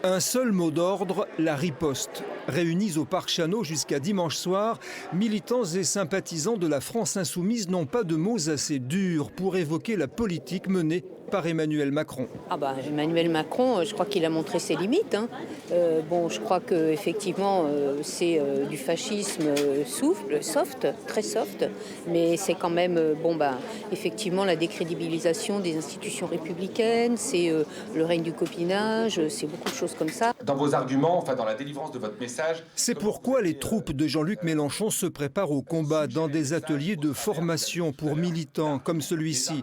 Un seul mot d'ordre, la riposte. Réunis au Parc Chanot jusqu'à dimanche soir, militants et sympathisants de la France insoumise n'ont pas de mots assez durs pour évoquer la politique menée par Emmanuel Macron. Emmanuel Macron, je crois qu'il a montré ses limites. Je crois qu'effectivement, c'est du fascisme soft, très soft, mais c'est quand même, effectivement, la décrédibilisation des institutions républicaines, c'est le règne du copinage, c'est beaucoup de choses comme ça. Dans vos arguments, dans la délivrance de votre message... C'est pourquoi les troupes de Jean-Luc Mélenchon se préparent au combat dans des ateliers de formation pour militants comme celui-ci,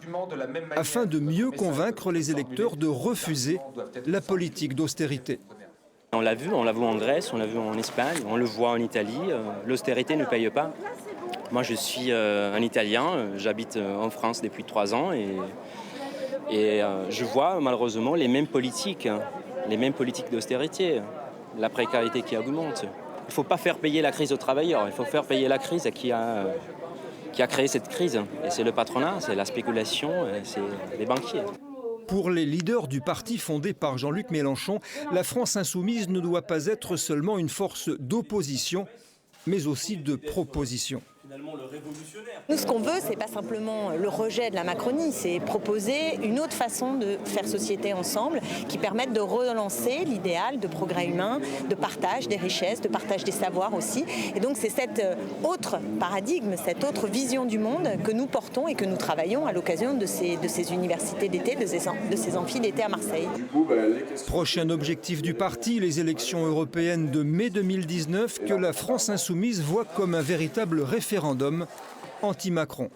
afin de mieux convaincre les électeurs de refuser la politique d'austérité. On l'a vu en Grèce, on l'a vu en Espagne, on le voit en Italie. L'austérité ne paye pas. Moi, je suis un Italien, j'habite en France depuis 3 ans et je vois malheureusement les mêmes politiques d'austérité, la précarité qui augmente. Il ne faut pas faire payer la crise aux travailleurs, il faut faire payer la crise qui a créé cette crise. Et c'est le patronat, c'est la spéculation, c'est les banquiers. Pour les leaders du parti fondé par Jean-Luc Mélenchon, la France insoumise ne doit pas être seulement une force d'opposition, mais aussi de proposition. Nous, ce qu'on veut, c'est pas simplement le rejet de la Macronie, c'est proposer une autre façon de faire société ensemble qui permette de relancer l'idéal de progrès humain, de partage des richesses, de partage des savoirs aussi. Et donc c'est cet autre paradigme, cette autre vision du monde que nous portons et que nous travaillons à l'occasion de ces universités d'été, de ces amphis d'été à Marseille. Prochain objectif du parti, les élections européennes de mai 2019 que la France insoumise voit comme un véritable référendum anti-Macron.